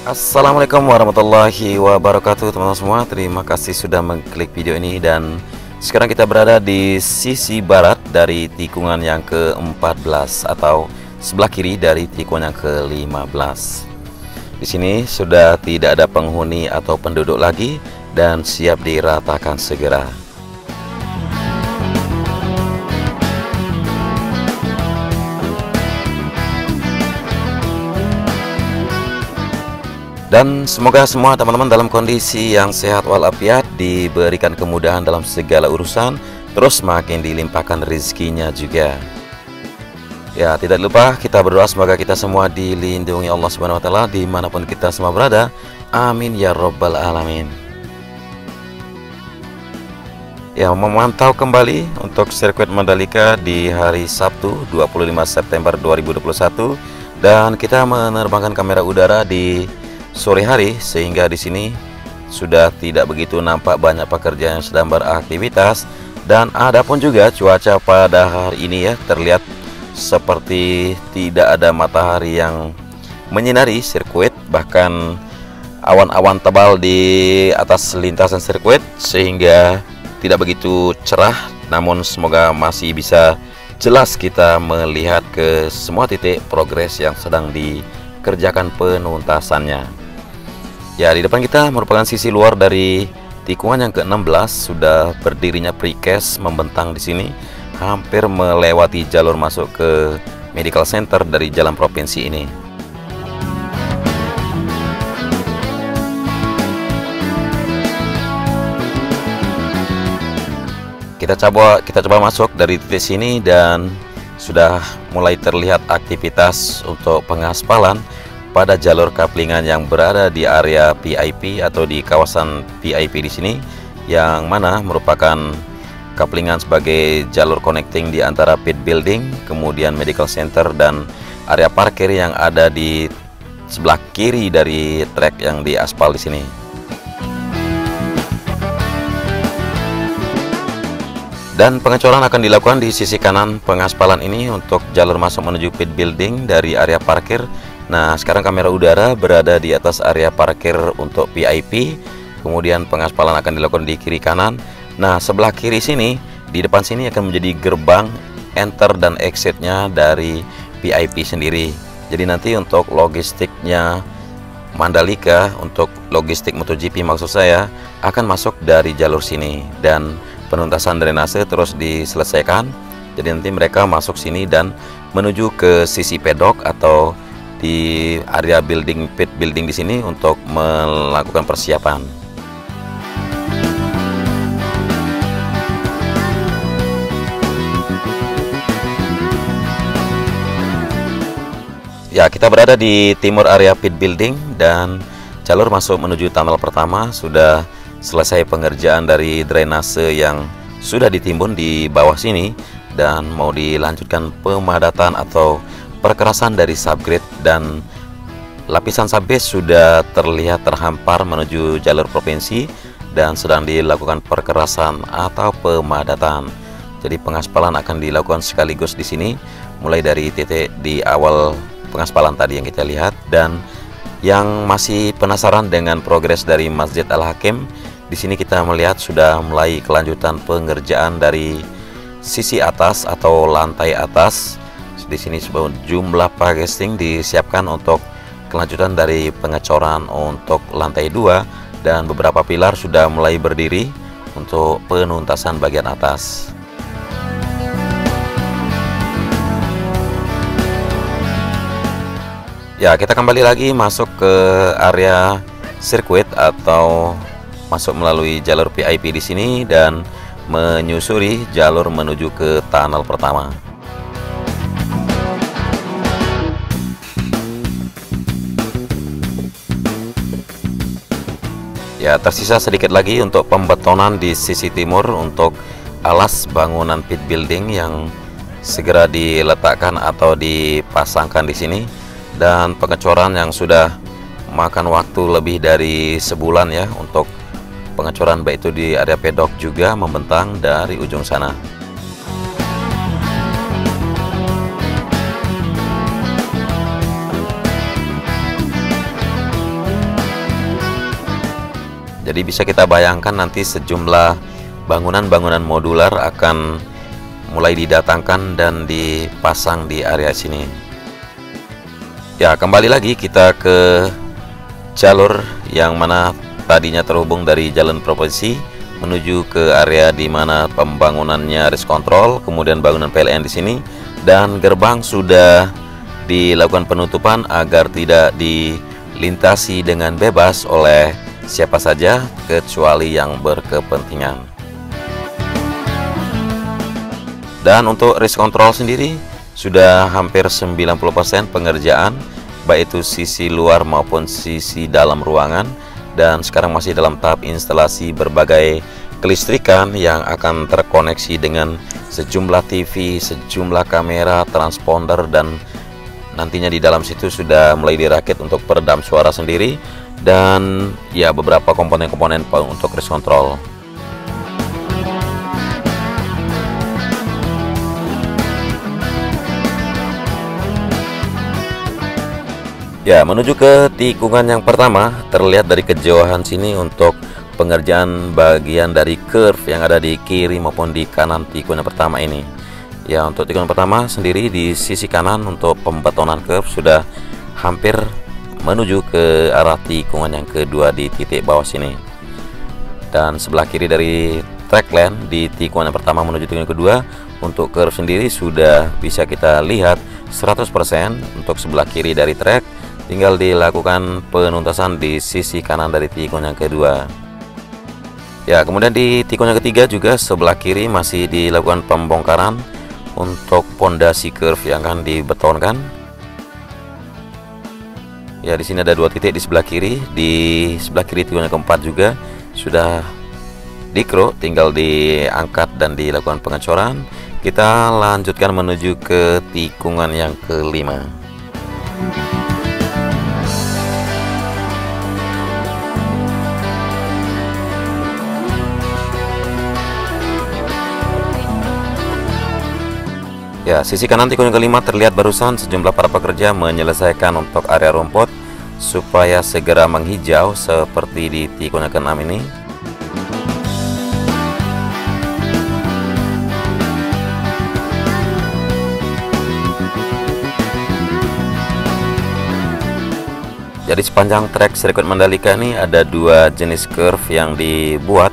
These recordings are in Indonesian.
Assalamualaikum warahmatullahi wabarakatuh teman-teman semua. Terima kasih sudah mengklik video ini. Dan sekarang kita berada di sisi barat dari tikungan yang ke-14 atau sebelah kiri dari tikungan yang ke-15. Di sini sudah tidak ada penghuni atau penduduk lagi dan siap diratakan segera. Dan semoga semua teman-teman dalam kondisi yang sehat walafiat, diberikan kemudahan dalam segala urusan, terus makin dilimpahkan rezekinya juga. Ya, tidak lupa kita berdoa semoga kita semua dilindungi Allah Subhanahu wa taala dimanapun kita semua berada. Amin ya robbal alamin. Ya, memantau kembali untuk sirkuit Mandalika di hari Sabtu 25 September 2021, dan kita menerbangkan kamera udara di sore hari sehingga di sini sudah tidak begitu nampak banyak pekerja yang sedang beraktivitas. Dan adapun juga cuaca pada hari ini ya terlihat seperti tidak ada matahari yang menyinari sirkuit, bahkan awan-awan tebal di atas lintasan sirkuit sehingga tidak begitu cerah. Namun semoga masih bisa jelas kita melihat ke semua titik progres yang sedang dikerjakan penuntasannya. Ya, di depan kita merupakan sisi luar dari tikungan yang ke-16, sudah berdirinya precast membentang di sini, hampir melewati jalur masuk ke medical center dari jalan provinsi ini. Kita coba masuk dari titik sini dan sudah mulai terlihat aktivitas untuk pengaspalan pada jalur kaplingan yang berada di area VIP atau di kawasan VIP di sini, yang mana merupakan kaplingan sebagai jalur connecting di antara pit building, kemudian medical center dan area parkir yang ada di sebelah kiri dari trek yang diaspal di sini. Dan pengecoran akan dilakukan di sisi kanan pengaspalan ini untuk jalur masuk menuju pit building dari area parkir. Nah, sekarang kamera udara berada di atas area parkir untuk VIP, kemudian pengaspalan akan dilakukan di kiri kanan. Nah, sebelah kiri sini, di depan sini akan menjadi gerbang enter dan exitnya dari VIP sendiri. Jadi nanti untuk logistiknya Mandalika, untuk logistik MotoGP maksud saya, akan masuk dari jalur sini dan penuntasan drainase terus diselesaikan. Jadi nanti mereka masuk sini dan menuju ke sisi pedok atau di area pit building di sini untuk melakukan persiapan. Ya, kita berada di timur area pit building dan jalur masuk menuju tunnel pertama sudah selesai pengerjaan dari drainase yang sudah ditimbun di bawah sini dan mau dilanjutkan pemadatan atau perkerasan dari subgrade, dan lapisan subbase sudah terlihat terhampar menuju jalur provinsi dan sedang dilakukan perkerasan atau pemadatan. Jadi pengaspalan akan dilakukan sekaligus di sini mulai dari titik di awal pengaspalan tadi yang kita lihat. Dan yang masih penasaran dengan progres dari Masjid Al-Hakim, di sini kita melihat sudah mulai kelanjutan pengerjaan dari sisi atas atau lantai atas. Di sini sejumlah packaging disiapkan untuk kelanjutan dari pengecoran untuk lantai 2, dan beberapa pilar sudah mulai berdiri untuk penuntasan bagian atas. Ya, kita kembali lagi masuk ke area sirkuit atau masuk melalui jalur VIP di sini dan menyusuri jalur menuju ke tunnel pertama. Ya, tersisa sedikit lagi untuk pembetonan di sisi timur untuk alas bangunan pit building yang segera diletakkan atau dipasangkan di sini, dan pengecoran yang sudah makan waktu lebih dari sebulan ya untuk pengecoran baik itu di area pedok juga membentang dari ujung sana. Jadi bisa kita bayangkan nanti sejumlah bangunan-bangunan modular akan mulai didatangkan dan dipasang di area sini. Ya, kembali lagi kita ke jalur yang mana tadinya terhubung dari jalan provinsi menuju ke area di mana pembangunannya race control, kemudian bangunan PLN di sini, dan gerbang sudah dilakukan penutupan agar tidak dilintasi dengan bebas oleh siapa saja kecuali yang berkepentingan. Dan untuk race control sendiri sudah hampir 90% pengerjaan, baik itu sisi luar maupun sisi dalam ruangan, dan sekarang masih dalam tahap instalasi berbagai kelistrikan yang akan terkoneksi dengan sejumlah TV, sejumlah kamera, transponder, dan nantinya di dalam situ sudah mulai dirakit untuk peredam suara sendiri, dan ya beberapa komponen-komponen untuk race control. Ya, menuju ke tikungan yang pertama, terlihat dari kejauhan sini untuk pengerjaan bagian dari curve yang ada di kiri maupun di kanan tikungan yang pertama ini. Ya, untuk tikungan pertama sendiri di sisi kanan untuk pembetonan curve sudah hampir menuju ke arah tikungan yang kedua di titik bawah sini. Dan sebelah kiri dari track lane di tikungan yang pertama menuju tikungan kedua untuk curve sendiri sudah bisa kita lihat 100% untuk sebelah kiri dari track. Tinggal dilakukan penuntasan di sisi kanan dari tikungan yang kedua. Ya, kemudian di tikungan yang ketiga juga sebelah kiri masih dilakukan pembongkaran untuk pondasi curve yang akan dibetonkan. Ya, di sini ada dua titik di sebelah kiri. Di sebelah kiri tikungan yang keempat juga sudah dikeruk, tinggal diangkat dan dilakukan pengecoran. Kita lanjutkan menuju ke tikungan yang kelima. Ya, sisi kanan tikungan kelima terlihat barusan sejumlah para pekerja menyelesaikan untuk area rumput supaya segera menghijau seperti di tikungan ke-6 ini. Jadi sepanjang trek sirkuit Mandalika ini ada dua jenis curve yang dibuat,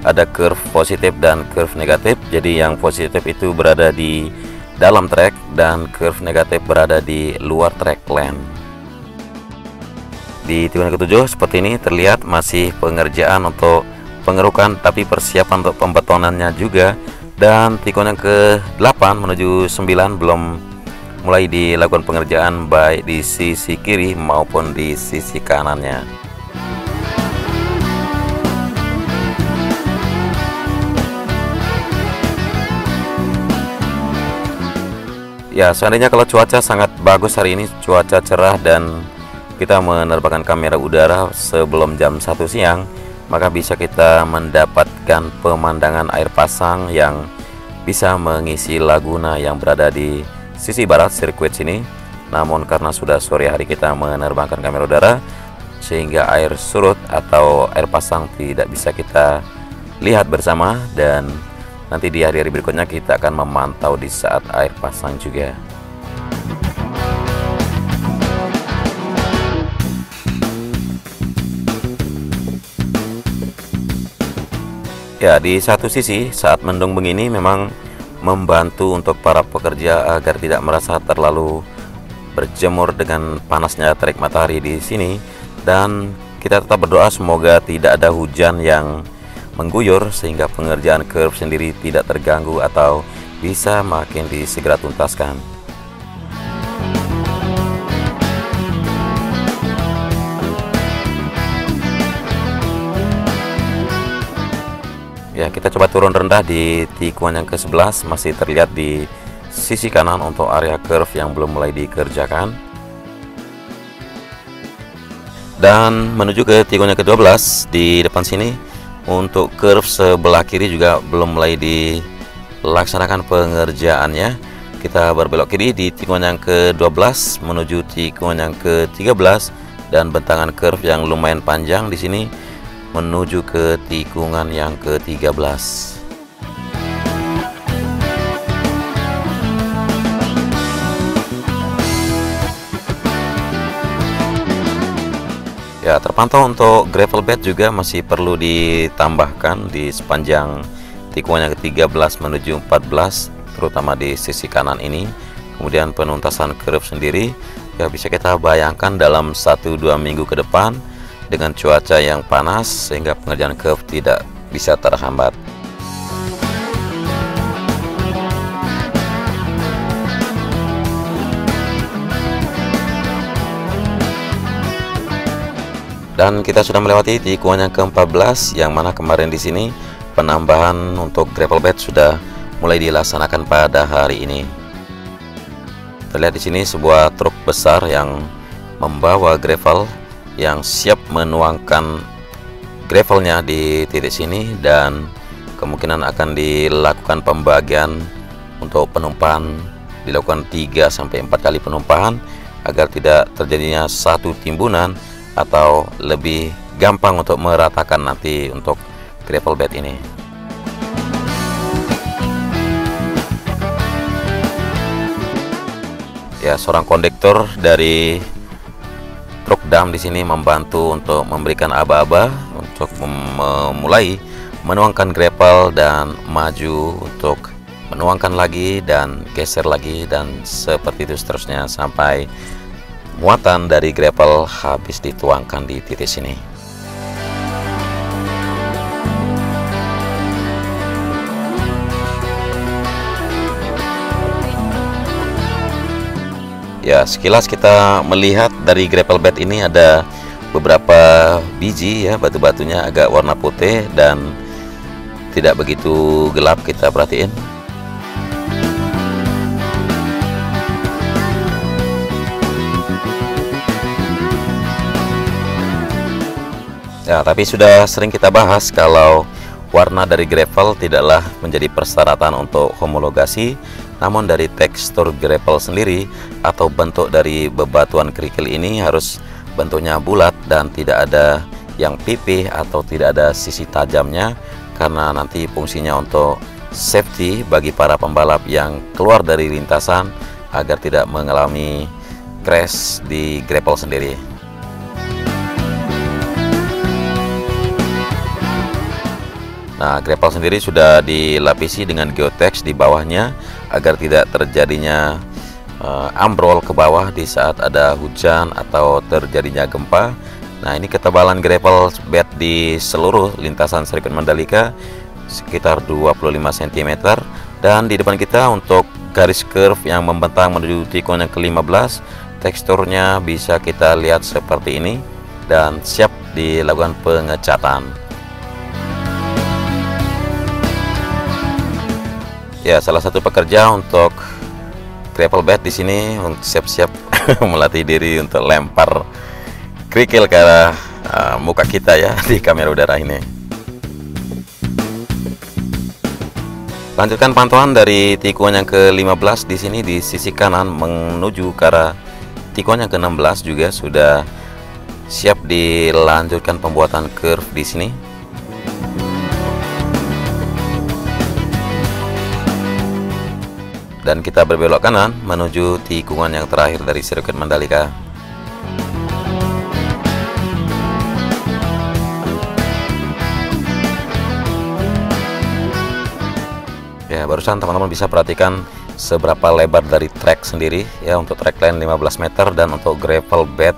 ada curve positif dan curve negatif. Jadi yang positif itu berada di dalam trek dan curve negatif berada di luar trek lane. Di tikungan ke-7 seperti ini terlihat masih pengerjaan untuk pengerukan tapi persiapan untuk pembetonannya juga, dan tikungan yang ke-8 menuju 9 belum mulai dilakukan pengerjaan baik di sisi kiri maupun di sisi kanannya. Ya, seandainya kalau cuaca sangat bagus hari ini, cuaca cerah dan kita menerbangkan kamera udara sebelum jam 1 siang, maka bisa kita mendapatkan pemandangan air pasang yang bisa mengisi laguna yang berada di sisi barat sirkuit sini. Namun karena sudah sore hari kita menerbangkan kamera udara, sehingga air surut atau air pasang tidak bisa kita lihat bersama, dan nanti di hari-hari berikutnya kita akan memantau di saat air pasang juga. Ya, di satu sisi saat mendung begini memang membantu untuk para pekerja agar tidak merasa terlalu berjemur dengan panasnya terik matahari di sini, dan kita tetap berdoa semoga tidak ada hujan yang mengguyur sehingga pengerjaan curve sendiri tidak terganggu atau bisa makin disegera tuntaskan. Ya, kita coba turun rendah di tikungan yang ke-11, masih terlihat di sisi kanan untuk area curve yang belum mulai dikerjakan. Dan menuju ke tikungan yang ke-12 di depan sini, untuk curve sebelah kiri juga belum mulai dilaksanakan pengerjaannya. Kita berbelok kiri di tikungan yang ke-12 menuju tikungan yang ke-13, dan bentangan curve yang lumayan panjang di sini menuju ke tikungan yang ke-13. Ya, terpantau untuk gravel bed juga masih perlu ditambahkan di sepanjang tikungan yang ke-13 menuju 14, terutama di sisi kanan ini. Kemudian penuntasan curve sendiri ya bisa kita bayangkan dalam 1-2 minggu ke depan dengan cuaca yang panas sehingga pengerjaan curve tidak bisa terhambat. Dan kita sudah melewati tikungan yang ke-14, yang mana kemarin di sini penambahan untuk gravel bed sudah mulai dilaksanakan pada hari ini. Terlihat di sini sebuah truk besar yang membawa gravel yang siap menuangkan gravelnya di titik sini, dan kemungkinan akan dilakukan pembagian untuk penumpahan, dilakukan 3-4 kali penumpahan agar tidak terjadinya satu timbunan atau lebih gampang untuk meratakan nanti untuk gravel bed ini. Ya, seorang kondektor dari truk dam di sini membantu untuk memberikan aba-aba untuk memulai menuangkan gravel dan maju untuk menuangkan lagi dan geser lagi, dan seperti itu seterusnya sampai muatan dari gravel habis dituangkan di titik sini. Ya, sekilas kita melihat dari gravel bed ini ada beberapa biji ya, batu-batunya agak warna putih dan tidak begitu gelap, kita perhatiin. Ya, tapi sudah sering kita bahas kalau warna dari gravel tidaklah menjadi persyaratan untuk homologasi, namun dari tekstur gravel sendiri atau bentuk dari bebatuan kerikil ini harus bentuknya bulat dan tidak ada yang pipih atau tidak ada sisi tajamnya, karena nanti fungsinya untuk safety bagi para pembalap yang keluar dari lintasan agar tidak mengalami crash di gravel sendiri. Nah, gravel sendiri sudah dilapisi dengan geotex di bawahnya agar tidak terjadinya ambrol ke bawah di saat ada hujan atau terjadinya gempa. Nah, ini ketebalan gravel bed di seluruh lintasan sirkuit Mandalika sekitar 25 cm, dan di depan kita untuk garis curve yang membentang menuju tikungan yang ke-15, teksturnya bisa kita lihat seperti ini dan siap dilakukan pengecatan. Ya, salah satu pekerja untuk gravel bed di sini untuk siap-siap melatih diri untuk lempar kerikil ke arah muka kita ya di kamera udara ini. Lanjutkan pantauan dari tikungan yang ke-15 di sini di sisi kanan menuju ke arah tikungan yang ke-16 juga sudah siap dilanjutkan pembuatan curve di sini. Dan kita berbelok kanan menuju tikungan yang terakhir dari sirkuit Mandalika. Ya, barusan teman-teman bisa perhatikan seberapa lebar dari trek sendiri ya, untuk track line 15 meter dan untuk gravel bed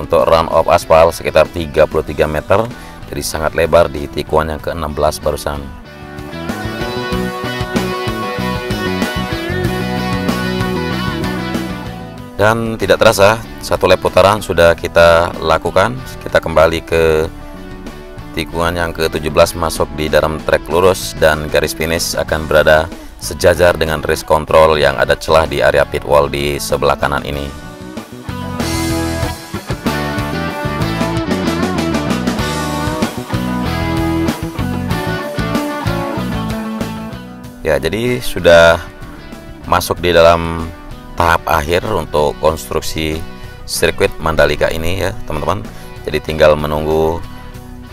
untuk run off aspal sekitar 33 meter. Jadi sangat lebar di tikungan yang ke-16 barusan. Dan tidak terasa satu lap putaran sudah kita lakukan. Kita kembali ke tikungan yang ke-17 masuk di dalam trek lurus, dan garis finish akan berada sejajar dengan race control yang ada celah di area pit wall di sebelah kanan ini. Ya, jadi sudah masuk di dalam tahap akhir untuk konstruksi sirkuit Mandalika ini ya teman-teman. Jadi tinggal menunggu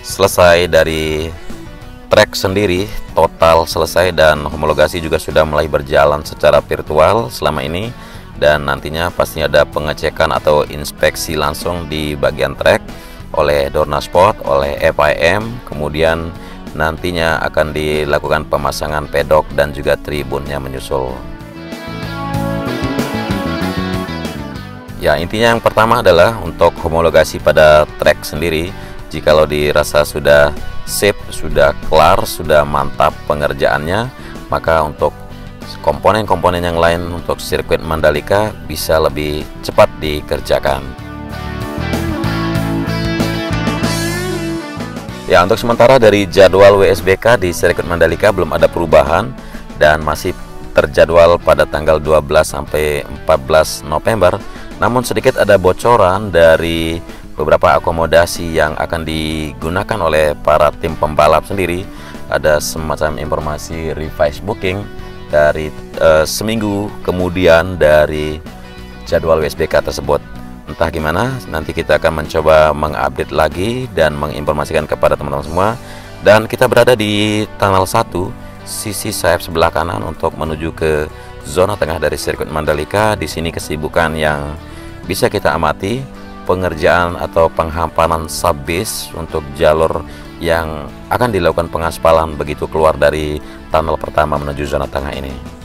selesai dari trek sendiri, total selesai, dan homologasi juga sudah mulai berjalan secara virtual selama ini. Dan nantinya pastinya ada pengecekan atau inspeksi langsung di bagian trek oleh Dornasport, oleh FIM. Kemudian nantinya akan dilakukan pemasangan pedok dan juga tribunnya menyusul. Ya, intinya yang pertama adalah untuk homologasi pada trek sendiri. Jikalau dirasa sudah sip, sudah kelar, sudah mantap pengerjaannya, maka untuk komponen-komponen yang lain untuk sirkuit Mandalika bisa lebih cepat dikerjakan. Ya, untuk sementara dari jadwal WSBK di sirkuit Mandalika belum ada perubahan dan masih terjadwal pada tanggal 12 sampai 14 November. Namun sedikit ada bocoran dari beberapa akomodasi yang akan digunakan oleh para tim pembalap sendiri. Ada semacam informasi revise booking dari seminggu kemudian dari jadwal WSBK tersebut. Entah gimana, nanti kita akan mencoba mengupdate lagi dan menginformasikan kepada teman-teman semua. Dan kita berada di tunnel 1, sisi sayap sebelah kanan untuk menuju ke zona tengah dari sirkuit Mandalika. Di sini kesibukan yang bisa kita amati, pengerjaan atau penghamparan subbase untuk jalur yang akan dilakukan pengaspalan begitu keluar dari tunnel pertama menuju zona tengah ini.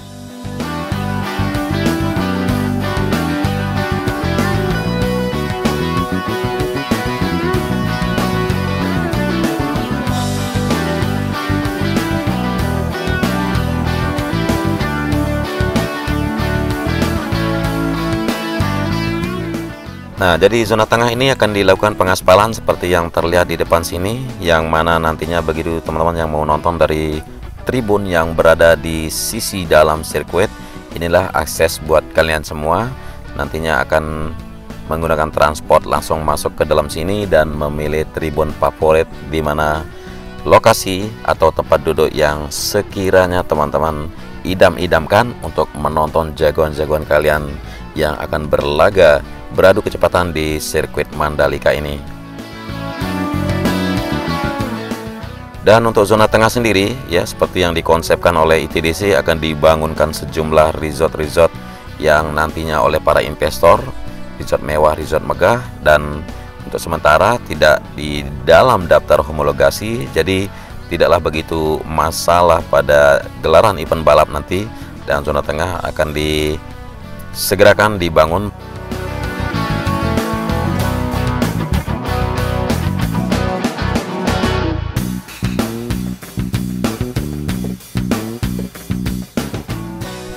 Nah, jadi zona tengah ini akan dilakukan pengaspalan seperti yang terlihat di depan sini, yang mana nantinya begitu teman-teman yang mau nonton dari tribun yang berada di sisi dalam sirkuit, inilah akses buat kalian semua. Nantinya akan menggunakan transport langsung masuk ke dalam sini dan memilih tribun favorit, di mana lokasi atau tempat duduk yang sekiranya teman-teman idam-idamkan untuk menonton jagoan-jagoan kalian yang akan berlaga beradu kecepatan di sirkuit Mandalika ini. Dan untuk zona tengah sendiri, ya seperti yang dikonsepkan oleh ITDC, akan dibangunkan sejumlah resort-resort yang nantinya oleh para investor, resort mewah, resort megah, dan untuk sementara tidak di dalam daftar homologasi, jadi tidaklah begitu masalah pada gelaran event balap nanti. Dan zona tengah akan disegerakan dibangun.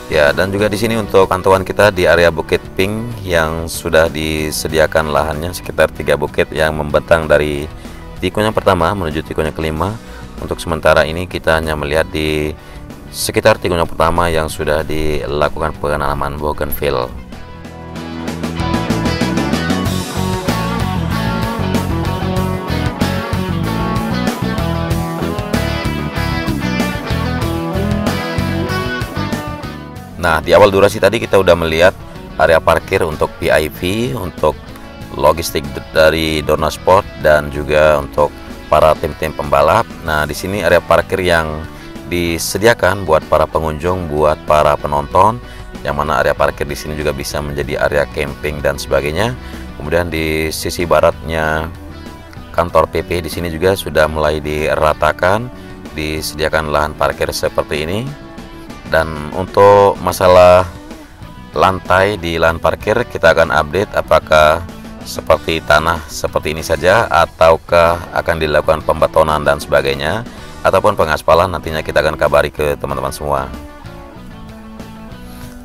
Ya, dan juga di sini untuk pantauan kita di area Bukit Pink yang sudah disediakan lahannya sekitar 3 bukit yang membentang dari tikungan pertama menuju tikungan kelima. Untuk sementara ini kita hanya melihat di sekitar tikungan pertama yang sudah dilakukan penanaman bougainville. Nah, di awal durasi tadi kita udah melihat area parkir untuk VIP, untuk logistik dari Dornasport, dan juga untuk para tim-tim pembalap. Nah, di sini area parkir yang disediakan buat para pengunjung, buat para penonton, yang mana area parkir di sini juga bisa menjadi area camping dan sebagainya. Kemudian di sisi baratnya kantor PP di sini juga sudah mulai diratakan, disediakan lahan parkir seperti ini. Dan untuk masalah lantai di lahan parkir, kita akan update apakah seperti tanah seperti ini saja, ataukah akan dilakukan pembetonan dan sebagainya, ataupun pengaspalan. Nantinya kita akan kabari ke teman-teman semua.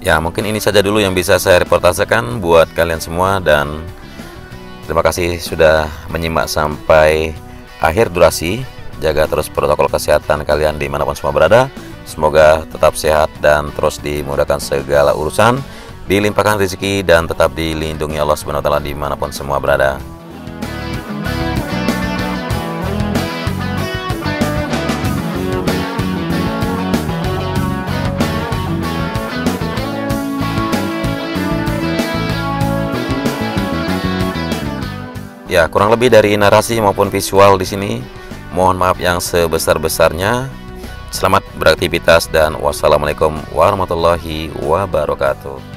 Ya, mungkin ini saja dulu yang bisa saya reportasekan buat kalian semua, dan terima kasih sudah menyimak sampai akhir durasi. Jaga terus protokol kesehatan kalian dimanapun semua berada. Semoga tetap sehat dan terus dimudahkan segala urusan, dilimpahkan rezeki, dan tetap dilindungi Allah Subhanahu wa Ta'ala dimanapun semua berada. Ya, kurang lebih dari narasi maupun visual di sini Mohon maaf yang sebesar-besarnya. Selamat beraktivitas dan wassalamualaikum warahmatullahi wabarakatuh.